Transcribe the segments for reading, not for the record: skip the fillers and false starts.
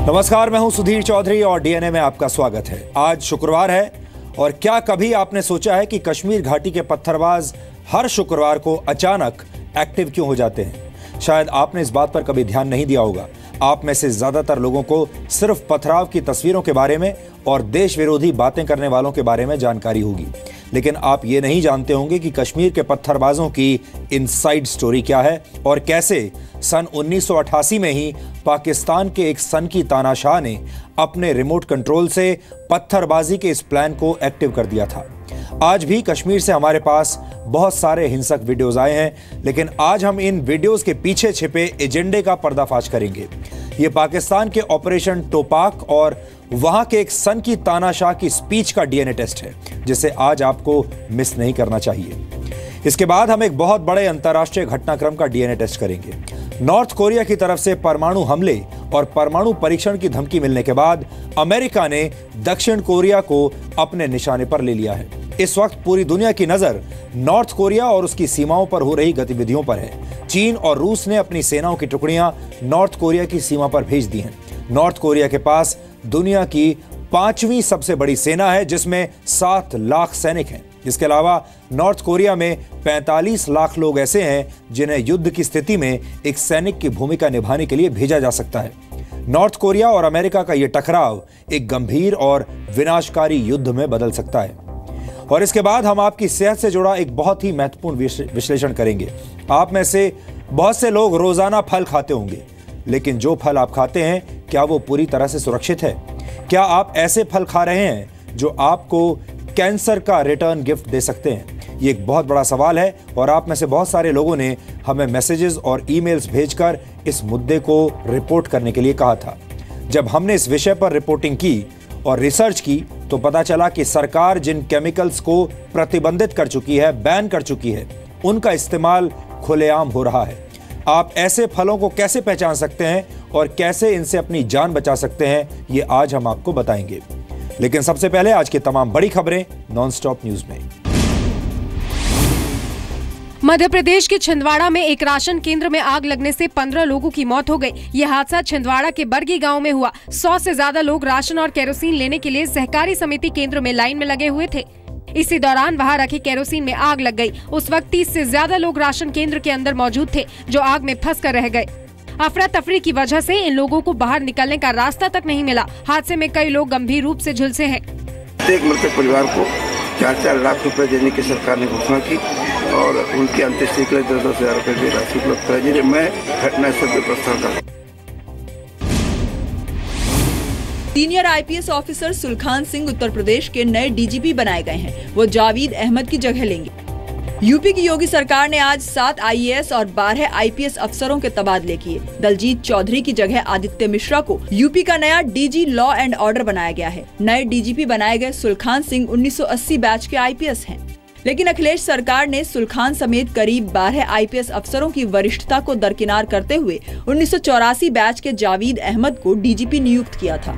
नमस्कार, मैं हूं सुधीर चौधरी और डीएनए में आपका स्वागत है। आज शुक्रवार है और क्या कभी आपने सोचा है कि कश्मीर घाटी के पत्थरबाज हर शुक्रवार को अचानक एक्टिव क्यों हो जाते हैं? शायद आपने इस बात पर कभी ध्यान नहीं दिया होगा। आप में से ज्यादातर लोगों को सिर्फ पथराव की तस्वीरों के बारे में और देश विरोधी बातें करने वालों के बारे में जानकारी होगी, लेकिन आप ये नहीं जानते होंगे कि कश्मीर के पत्थरबाजों की इनसाइड स्टोरी क्या है और कैसे सन 1988 में ही पाकिस्तान के एक सन की तानाशाह ने अपने रिमोट कंट्रोल से पत्थरबाजी के इस प्लान को एक्टिव कर दिया था। आज भी कश्मीर से हमारे पास बहुत सारे हिंसक वीडियोस आए हैं, लेकिन आज हम इन वीडियोस के पीछे छिपे एजेंडे का पर्दाफाश करेंगे। ये पाकिस्तान के ऑपरेशन टोपाक और वहां के एक सन की तानाशाह की स्पीच का डीएनए टेस्ट है, जिसे आज आपको मिस नहीं करना चाहिए। इसके बाद हम एक बहुत बड़े अंतर्राष्ट्रीय घटनाक्रम का डीएनए टेस्ट करेंगे। नॉर्थ कोरिया की तरफ से परमाणु हमले और परमाणु परीक्षण की धमकी मिलने के बाद अमेरिका ने दक्षिण कोरिया को अपने निशाने पर ले लिया है। इस वक्त पूरी दुनिया की नजर नॉर्थ कोरिया और उसकी सीमाओं पर हो रही गतिविधियों पर है। चीन और रूस ने अपनी सेनाओं की टुकड़ियां नॉर्थ कोरिया की सीमा पर भेज दी हैं। नॉर्थ कोरिया के पास दुनिया की 5वीं सबसे बड़ी सेना है, जिसमें 7 लाख सैनिक हैं। इसके अलावा नॉर्थ कोरिया में 45 लाख लोग ऐसे हैं जिन्हें युद्ध की स्थिति में एक सैनिक की भूमिका निभाने के लिए भेजा जा सकता है। नॉर्थ कोरिया और अमेरिका का यह टकराव एक गंभीर और विनाशकारी युद्ध में बदल सकता है। और इसके बाद हम आपकी सेहत से जुड़ा एक बहुत ही महत्वपूर्ण विश्लेषण करेंगे। आप में से बहुत से लोग रोजाना फल खाते होंगे, लेकिन जो फल आप खाते हैं क्या वो पूरी तरह से सुरक्षित है? क्या आप ऐसे फल खा रहे हैं जो आपको कैंसर का रिटर्न गिफ्ट दे सकते हैं? ये एक बहुत बड़ा सवाल है और आप में से बहुत सारे लोगों ने हमें मैसेजेस और ईमेल्स भेजकर इस मुद्दे को रिपोर्ट करने के लिए कहा था। जब हमने इस विषय पर रिपोर्टिंग की और रिसर्च की तो पता चला कि सरकार जिन केमिकल्स को प्रतिबंधित कर चुकी है, बैन कर चुकी है, उनका इस्तेमाल खुलेआम हो रहा है। आप ऐसे फलों को कैसे पहचान सकते हैं और कैसे इनसे अपनी जान बचा सकते हैं, ये आज हम आपको बताएंगे। लेकिन सबसे पहले आज की तमाम बड़ी खबरें नॉनस्टॉप न्यूज में। मध्य प्रदेश के छिंदवाड़ा में एक राशन केंद्र में आग लगने से 15 लोगों की मौत हो गई। यह हादसा छिंदवाड़ा के बरगी गांव में हुआ। 100 से ज्यादा लोग राशन और केरोसिन लेने के लिए सहकारी समिति केंद्र में लाइन में लगे हुए थे। इसी दौरान वहां रखे केरोसिन में आग लग गई। उस वक्त 30 से ज्यादा लोग राशन केंद्र के अंदर मौजूद थे, जो आग में फंस कर रह गए। अफरा तफरी की वजह से इन लोगों को बाहर निकलने का रास्ता तक नहीं मिला। हादसे में कई लोग गंभीर रूप से झुलसे हैं। एक मृतक परिवार को 4-4 लाख रुपए देने की सरकार ने घोषणा की और उनकी अंत्येष्टि के लिए 10-10 हजार रुपए की राशि उपलब्ध कराई, जिन्हें मैं घटनास्थल पर प्रस्थान कर। Senior IPS officer Sulkhan Singh Uttar Pradesh के नए डीजीपी बनाए गए हैं। वो जावेद अहमद की जगह लेंगे। यूपी की योगी सरकार ने आज 7 आईएएस और 12 आईपीएस अफसरों के तबादले किए। दलजीत चौधरी की जगह आदित्य मिश्रा को यूपी का नया डीजी लॉ एंड ऑर्डर बनाया गया है। नए डीजीपी बनाए गए सुलखान सिंह 1980 बैच के आईपीएस हैं, लेकिन अखिलेश सरकार ने सुलखान समेत करीब 12 आईपीएस अफसरों की वरिष्ठता को दरकिनार करते हुए 1984 बैच के जावेद अहमद को डीजीपी नियुक्त किया था।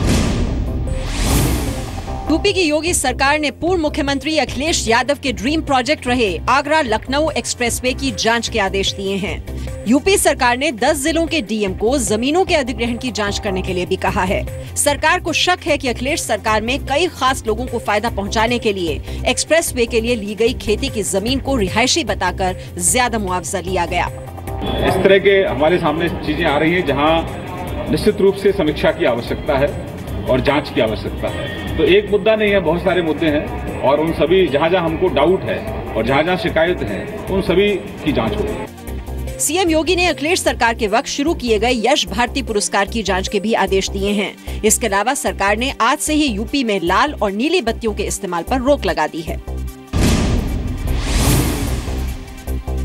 यूपी की योगी सरकार ने पूर्व मुख्यमंत्री अखिलेश यादव के ड्रीम प्रोजेक्ट रहे आगरा लखनऊ एक्सप्रेसवे की जांच के आदेश दिए हैं। यूपी सरकार ने 10 जिलों के डीएम को जमीनों के अधिग्रहण की जांच करने के लिए भी कहा है। सरकार को शक है कि अखिलेश सरकार में कई खास लोगों को फायदा पहुंचाने के लिए एक्सप्रेसवे के लिए ली गई खेती की जमीन को रिहायशी बताकर ज्यादा मुआवजा लिया गया। इस तरह के हमारे सामने चीजें आ रही हैं जहां निश्चित रूप से समीक्षा की आवश्यकता है और जांच की आवश्यकता है। तो एक मुद्दा नहीं है, बहुत सारे मुद्दे हैं और उन सभी जहां जहां हमको डाउट है और जहां जहां शिकायत है उन सभी की जांच होगी। सीएम योगी ने अखिलेश सरकार के वक्त शुरू किए गए यश भारती पुरस्कार की जांच के भी आदेश दिए हैं। इसके अलावा सरकार ने आज से ही यूपी में लाल और नीली बत्तियों के इस्तेमाल पर रोक लगा दी है।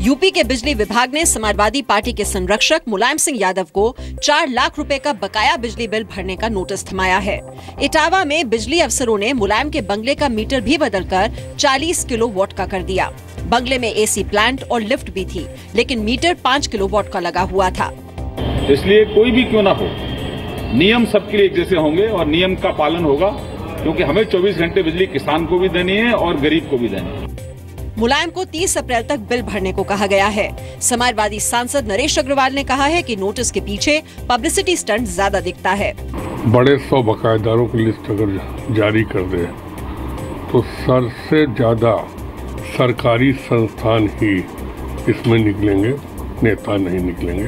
यूपी के बिजली विभाग ने समाजवादी पार्टी के संरक्षक मुलायम सिंह यादव को 4 लाख रुपए का बकाया बिजली बिल भरने का नोटिस थमाया है। इटावा में बिजली अफसरों ने मुलायम के बंगले का मीटर भी बदलकर 40 किलोवाट का कर दिया। बंगले में एसी प्लांट और लिफ्ट भी थी, लेकिन मीटर 5 किलोवाट का लगा हुआ था। इसलिए कोई भी क्यों ना हो, नियम सबके लिए एक जैसे होंगे और नियम का पालन होगा, क्योंकि हमें 24 घंटे बिजली किसान को भी देनी है और गरीब को भी देनी है। मुलायम को 30 अप्रैल तक बिल भरने को कहा गया है। समाजवादी सांसद नरेश अग्रवाल ने कहा है कि नोटिस के पीछे पब्लिसिटी स्टंट ज्यादा दिखता है। बड़े 100 बकायेदारों की लिस्ट अगर जारी कर दे तो सबसे ज़्यादा सरकारी संस्थान ही इसमें निकलेंगे, नेता नहीं निकलेंगे।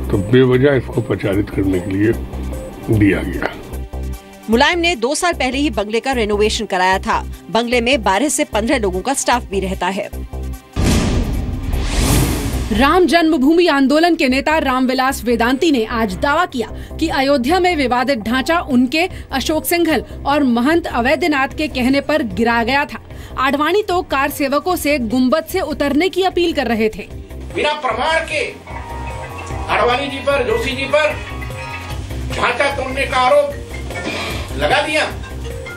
तो बेवजह इसको प्रचारित करने के लिए दिया गया। मुलायम ने 2 साल पहले ही बंगले का रेनोवेशन कराया था। बंगले में 12 से 15 लोगों का स्टाफ भी रहता है। राम जन्मभूमि आंदोलन के नेता रामविलास वेदांती ने आज दावा किया कि अयोध्या में विवादित ढांचा उनके, अशोक सिंघल और महंत अवैधनाथ के कहने पर गिराया गया था। आडवाणी तो कार सेवकों से गुंबद से उतरने की अपील कर रहे थे। बिना प्रमाण के आडवाणी जी पर, जोशी जी पर ढांचा तोड़ने का आरोप लगा दिया,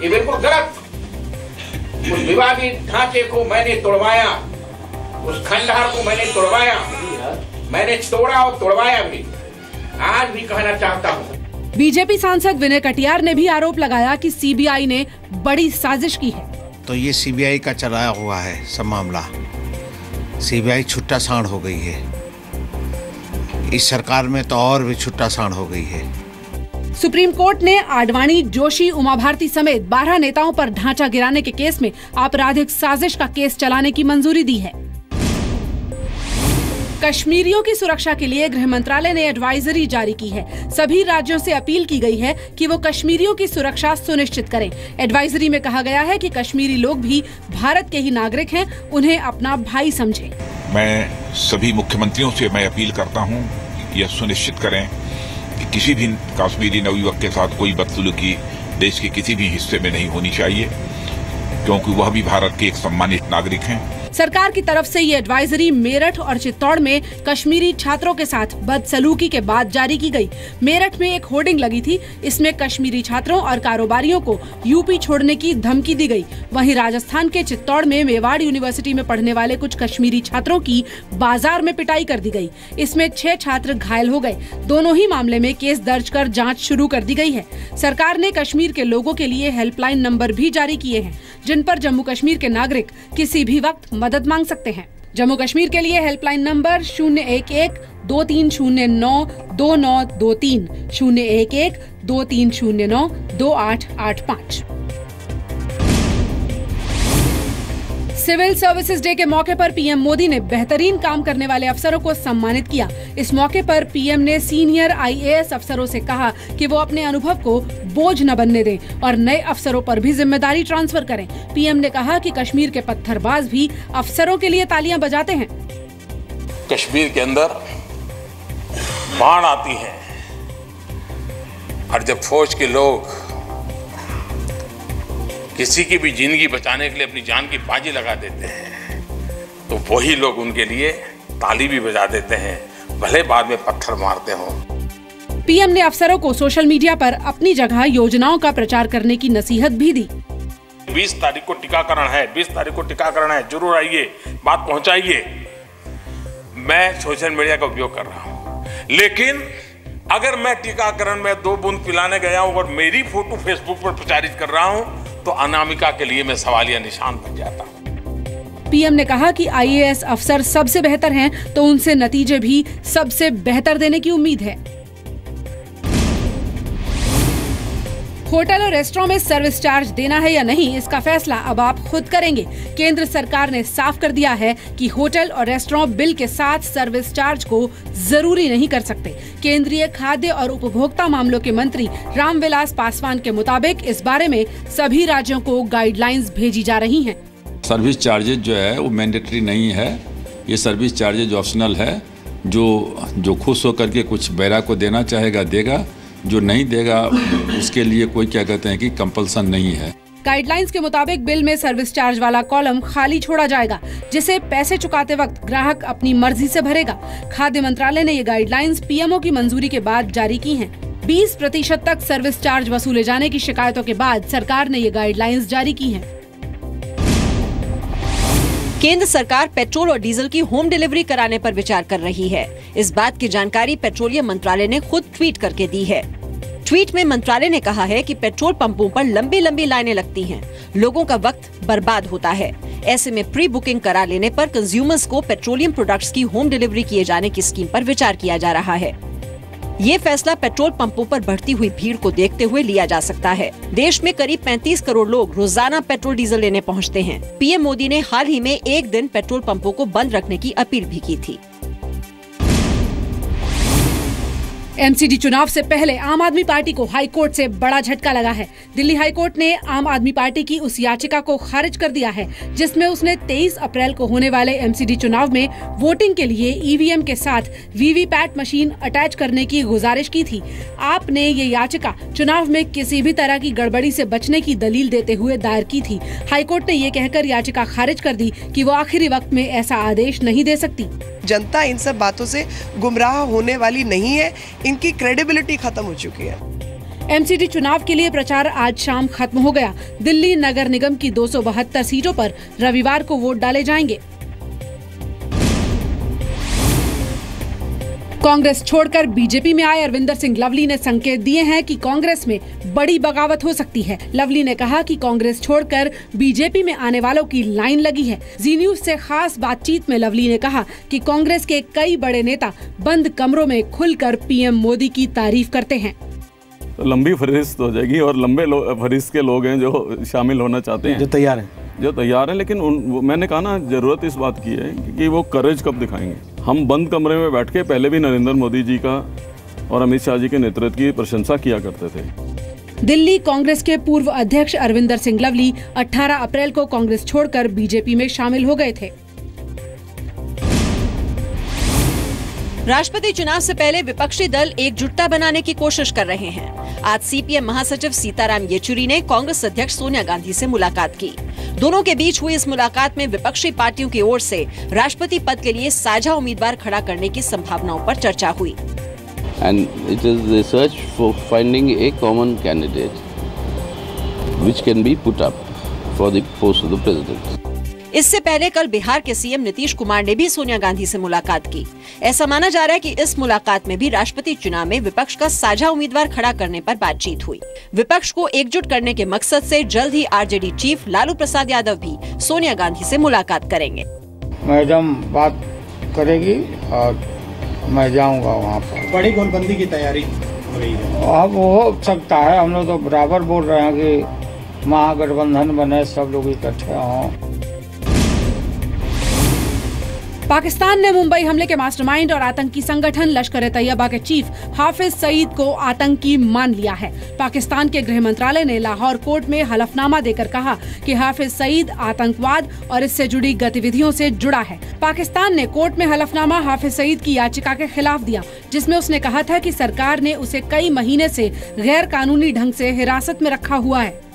ये बिल्कुल गलत। उस विवादित ढांचे को मैंने तोड़वाया, उस खंडहर को मैंने तोड़वाया, मैंने तोड़ा और तोड़वाया भी। आज भी कहना चाहता हूँ। बीजेपी सांसद विनय कटियार ने भी आरोप लगाया कि सीबीआई ने बड़ी साजिश की है। तो ये सीबीआई का चलाया हुआ है सब मामला। सीबीआई छुट्टा सांड हो गई है। इस सरकार में तो और भी छुट्टा सांड हो गई है। सुप्रीम कोर्ट ने आडवाणी, जोशी, उमा भारती समेत 12 नेताओं पर ढांचा गिराने के केस में आपराधिक साजिश का केस चलाने की मंजूरी दी है। कश्मीरियों की सुरक्षा के लिए गृह मंत्रालय ने एडवाइजरी जारी की है। सभी राज्यों से अपील की गई है कि वो कश्मीरियों की सुरक्षा सुनिश्चित करें। एडवाइजरी में कहा गया है कि कश्मीरी लोग भी भारत के ही नागरिक हैं, उन्हें अपना भाई समझें। मैं सभी मुख्यमंत्रियों से मैं अपील करता हूं कि यह सुनिश्चित करें कि किसी भी कश्मीरी नवयुवक के साथ कोई बदसलूकी देश के किसी भी हिस्से में नहीं होनी चाहिए, क्योंकि वह भी भारत के एक सम्मानित नागरिक हैं। सरकार की तरफ से ये एडवाइजरी मेरठ और चित्तौड़ में कश्मीरी छात्रों के साथ बदसलूकी के बाद जारी की गई। मेरठ में एक होर्डिंग लगी थी, इसमें कश्मीरी छात्रों और कारोबारियों को यूपी छोड़ने की धमकी दी गई। वहीं राजस्थान के चित्तौड़ में मेवाड़ यूनिवर्सिटी में पढ़ने वाले कुछ कश्मीरी छात्रों की बाजार में पिटाई कर दी गई। इसमें 6 छात्र घायल हो गए। दोनों ही मामले में केस दर्ज कर जाँच शुरू कर दी गई है। सरकार ने कश्मीर के लोगों के लिए हेल्पलाइन नंबर भी जारी किए हैं, जिन पर जम्मू कश्मीर के नागरिक किसी भी वक्त मदद मांग सकते हैं। जम्मू कश्मीर के लिए helpline number 011-2309-2923, 011-2309-2885। Civil services day के मौके पर पीएम मोदी ने बेहतरीन काम करने वाले अफसरों को सम्मानित किया। इस मौके पर पीएम ने सीनियर आईएएस अफसरों से कहा कि वो अपने अनुभव को बोझ न बनने दें और नए अफसरों पर भी जिम्मेदारी ट्रांसफर करें। पीएम ने कहा कि कश्मीर के पत्थरबाज भी अफसरों के लिए तालियां बजाते हैं। कश्मीर के अंदर बाढ़ आती है और जब फौज के लोग किसी की भी जिंदगी बचाने के लिए अपनी जान की बाजी लगा देते हैं, तो वही लोग उनके लिए ताली भी बजा देते हैं, भले बाद में पत्थर मारते हों। पीएम ने अफसरों को सोशल मीडिया पर अपनी जगह योजनाओं का प्रचार करने की नसीहत भी दी। 20 तारीख को टीकाकरण है, 20 तारीख को टीकाकरण है, जरूर आइए, बात पहुंचाइए। मैं सोशल मीडिया का उपयोग कर रहा हूं, लेकिन अगर मैं टीकाकरण में 2 बूंद पिलाने गया हूं और मेरी फोटो फेसबुक पर प्रचारित कर रहा हूं, तो अनामिका के लिए मैं सवालिया निशान बन जाता हूं। पीएम ने कहा कि आईएएस अफसर सबसे बेहतर हैं, तो उनसे नतीजे भी सबसे बेहतर देने की उम्मीद है। होटल और रेस्टोरेंट में सर्विस चार्ज देना है या नहीं, इसका फैसला अब आप खुद करेंगे। केंद्र सरकार ने साफ कर दिया है कि होटल और रेस्टोरेंट बिल के साथ सर्विस चार्ज को जरूरी नहीं कर सकते। केंद्रीय खाद्य और उपभोक्ता मामलों के मंत्री रामविलास पासवान के मुताबिक इस बारे में सभी राज्यों को गाइडलाइंस भेजी जा रही हैं। सर्विस चार्जेज जो है वो मैंडेटरी नहीं है, ये सर्विस चार्जेज ऑप्शनल है। जो खुश होकर के कुछ बैरा को देना चाहेगा देगा, जो नहीं देगा उसके लिए कोई क्या कहते हैं कि कंपल्सन नहीं है। गाइडलाइंस के मुताबिक बिल में सर्विस चार्ज वाला कॉलम खाली छोड़ा जाएगा, जिसे पैसे चुकाते वक्त ग्राहक अपनी मर्जी से भरेगा। खाद्य मंत्रालय ने ये गाइडलाइंस पीएमओ की मंजूरी के बाद जारी की हैं। 20% तक सर्विस चार्ज वसूले जाने की शिकायतों के बाद सरकार ने ये गाइडलाइंस जारी की हैं। केंद्र सरकार पेट्रोल और डीजल की होम डिलीवरी कराने पर विचार कर रही है। इस बात की जानकारी पेट्रोलियम मंत्रालय ने खुद ट्वीट करके दी है। ट्वीट में मंत्रालय ने कहा है कि पेट्रोल पंपों पर लंबी लंबी लाइनें लगती हैं, लोगों का वक्त बर्बाद होता है। ऐसे में प्री बुकिंग करा लेने पर कंज्यूमर्स को पेट्रोलियम प्रोडक्ट्स की होम डिलीवरी किए जाने की स्कीम पर विचार किया जा रहा है। ये फैसला पेट्रोल पंपों पर बढ़ती हुई भीड़ को देखते हुए लिया जा सकता है। देश में करीब 35 करोड़ लोग रोजाना पेट्रोल डीजल लेने पहुंचते हैं। पीएम मोदी ने हाल ही में एक दिन पेट्रोल पंपों को बंद रखने की अपील भी की थी। एमसीडी चुनाव से पहले आम आदमी पार्टी को हाई कोर्ट से बड़ा झटका लगा है। दिल्ली हाई कोर्ट ने आम आदमी पार्टी की उस याचिका को खारिज कर दिया है जिसमें उसने 23 अप्रैल को होने वाले एमसीडी चुनाव में वोटिंग के लिए ईवीएम के साथ वीवीपैट मशीन अटैच करने की गुजारिश की थी। आप ने ये याचिका चुनाव में किसी भी तरह की गड़बड़ी से बचने की दलील देते हुए दायर की थी। हाई कोर्ट ने ये कहकर याचिका खारिज कर दी कि वो आखिरी वक्त में ऐसा आदेश नहीं दे सकती। जनता इन सब बातों से गुमराह होने वाली नहीं है, इनकी क्रेडिबिलिटी खत्म हो चुकी है। एमसीडी चुनाव के लिए प्रचार आज शाम खत्म हो गया। दिल्ली नगर निगम की 272 सीटों पर रविवार को वोट डाले जाएंगे। कांग्रेस छोड़कर बीजेपी में आए अरविंदर सिंह लवली ने संकेत दिए हैं कि कांग्रेस में बड़ी बगावत हो सकती है। लवली ने कहा कि कांग्रेस छोड़कर बीजेपी में आने वालों की लाइन लगी है। जी न्यूज से खास बातचीत में लवली ने कहा कि कांग्रेस के कई बड़े नेता बंद कमरों में खुलकर पीएम मोदी की तारीफ करते हैं। तो लंबी फहरिस्त हो जाएगी और लंबे फहरिस्त के लोग हैं जो शामिल होना चाहते हैं, जो तैयार हैं। लेकिन मैंने कहा ना, जरूरत इस बात की है कि वो करेज कब दिखाएंगे। हम बंद कमरे में बैठ के पहले भी नरेंद्र मोदी जी का और अमित शाह जी के नेतृत्व की प्रशंसा किया करते थे। दिल्ली कांग्रेस के पूर्व अध्यक्ष अरविंदर सिंह लवली 18 अप्रैल को कांग्रेस छोड़कर बीजेपी में शामिल हो गए थे। राष्ट्रपति चुनाव से पहले विपक्षी दल एकजुटता बनाने की कोशिश कर रहे हैं। आज सीपीएम महासचिव सीताराम येचुरी ने कांग्रेस अध्यक्ष सोनिया गांधी से मुलाकात की। दोनों के बीच हुई इस मुलाकात में विपक्षी पार्टियों की ओर से राष्ट्रपति पद के लिए साझा उम्मीदवार खड़ा करने की संभावनाओं पर चर्चा हुई। And it is the search for finding a common candidate which can be put up for the post of the president. इससे पहले कल बिहार के सीएम नीतीश कुमार ने भी सोनिया गांधी से मुलाकात की। ऐसा माना जा रहा है कि इस मुलाकात में भी राष्ट्रपति चुनाव में विपक्ष का साझा उम्मीदवार खड़ा करने पर बातचीत हुई। विपक्ष को एकजुट करने के मकसद से जल्द ही आरजेडी चीफ लालू प्रसाद यादव भी सोनिया गांधी से मुलाकात करेंगे। मैडम बात करेगी और मैं जाऊंगा वहाँ पर। बड़ी गोलबंदी की तैयारी हो रही है। अब हो सकता है, हम लोग तो बराबर बोल रहे हैं कि महागठबंधन बने, सब लोग इकट्ठे हों। पाकिस्तान ने मुंबई हमले के मास्टरमाइंड और आतंकी संगठन लश्कर-ए-तैयबा के चीफ हाफिज सईद को आतंकी मान लिया है। पाकिस्तान के गृह मंत्रालय ने लाहौर कोर्ट में हलफनामा देकर कहा कि हाफिज सईद आतंकवाद और इससे जुड़ी गतिविधियों से जुड़ा है। पाकिस्तान ने कोर्ट में हलफनामा हाफिज सईद की याचिका के खिलाफ दिया, जिसमें उसने कहा था कि सरकार ने उसे कई महीने से गैर कानूनी ढंग से हिरासत में रखा हुआ है।